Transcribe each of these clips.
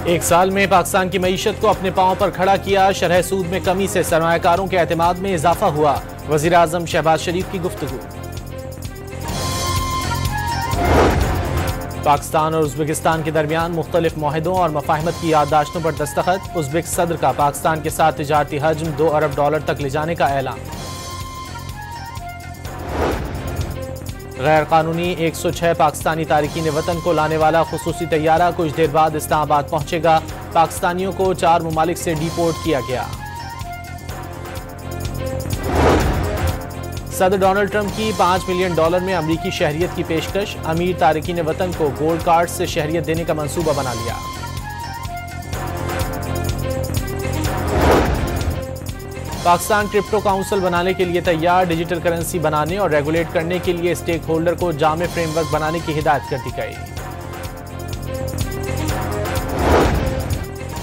एक साल में पाकिस्तान की मईशत को अपने पांव पर खड़ा किया। शरह सूद में कमी से सरमायाकारों के एतमाद में इजाफा हुआ। वजीर आजम शहबाज शरीफ की गुफ्तगू। पाकिस्तान और उज़्बेकिस्तान के दरमियान मुख्तलिफ मुआहदों और मफाहिमत की याददाश्तों पर दस्तखत। उज़्बेक सदर का पाकिस्तान के साथ तिजारती हजम $2 अरब तक ले जाने का ऐलान। गैर कानूनी 106 पाकिस्तानी तारिकीन वतन को लाने वाला खुसूसी तैयारा कुछ देर बाद इस्लामाबाद पहुंचेगा। पाकिस्तानियों को 4 मुमालिक से डिपोर्ट किया गया। सदर डोनाल्ड ट्रंप की $5 मिलियन में अमरीकी शहरियत की पेशकश। अमीर तारिकीन वतन को गोल्ड कार्ड से शहरियत देने का मंसूबा बना लिया। पाकिस्तान क्रिप्टो काउंसिल बनाने के लिए तैयार। डिजिटल करेंसी बनाने और रेगुलेट करने के लिए स्टेक होल्डर को जामे फ्रेमवर्क बनाने की हिदायत कर दी गई।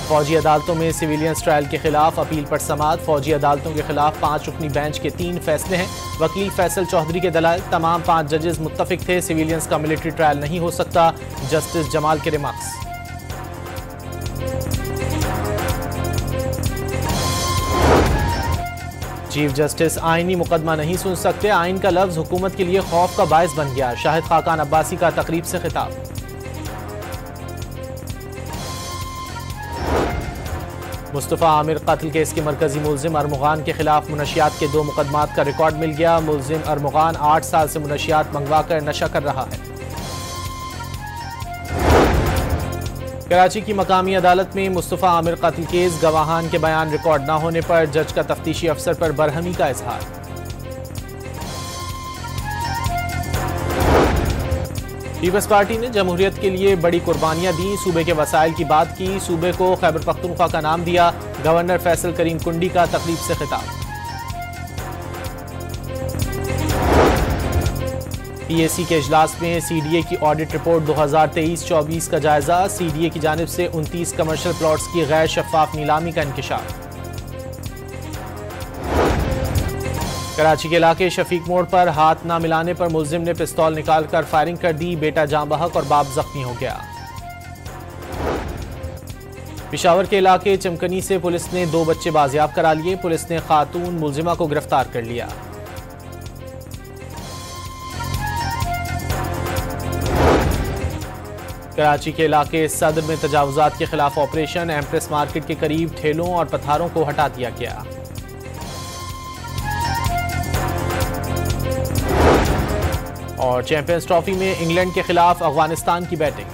फौजी अदालतों में सिविलियंस ट्रायल के खिलाफ अपील पर समाअत। फौजी अदालतों के खिलाफ 5 रुकनी बेंच के 3 फैसले हैं। वकील फैसल चौधरी के दलाल। तमाम 5 जजेस मुत्तफिक थे सिविलियंस का मिलिट्री ट्रायल नहीं हो सकता। जस्टिस जमाल के रिमार्क्स। चीफ जस्टिस आईनी मुकदमा नहीं सुन सकते। आइन का लफ्ज हुकूमत के लिए खौफ का बायस बन गया। शाहिद खाकान अब्बासी का तकरीब से खिताब। मुस्तफा आमिर कत्ल केस के मरकजी मुलजिम अरमुगान के खिलाफ मुनशियात के 2 मुकदमात का रिकॉर्ड मिल गया। मुलजिम अरमुगान 8 साल से मुनशियात मंगवाकर नशा कर रहा है। कराची की मकामी अदालत में मुस्तफा आमिर कत्ल केस गवाहान के बयान रिकॉर्ड न होने पर जज का तफ्तीशी अफसर पर बरहमी का इजहार। पीपल्स पार्टी ने जमहूरियत के लिए बड़ी कुर्बानियां दी। सूबे के वसाइल की बात की। सूबे को खैबर पख्तूनख्वा का नाम दिया। गवर्नर फैसल करीम कुंडी का तकरीब से खिताब। पीएसी के इजलास में सीडीए की ऑडिट रिपोर्ट 2023-24 का जायजा। सीडीए की जानिब से 29 कमर्शियल प्लॉट्स की गैर शफाफ नीलामी का इंकशाफ। कराची के इलाके शफीक मोड़ पर हाथ न मिलाने पर मुलजिम ने पिस्तौल निकालकर फायरिंग कर दी। बेटा जाँ बहक और बाप जख्मी हो गया। पिशावर के इलाके चमकनी से पुलिस ने 2 बच्चे बाजियाब करा लिए। पुलिस ने खातून मुलजिमा को गिरफ्तार कर लिया। कराची के इलाके सदर में तजावुजात के खिलाफ ऑपरेशन। एम्प्रेस मार्केट के करीब ठेलों और पत्थरों को हटा दिया गया। और चैंपियंस ट्रॉफी में इंग्लैंड के खिलाफ अफगानिस्तान की बैटिंग।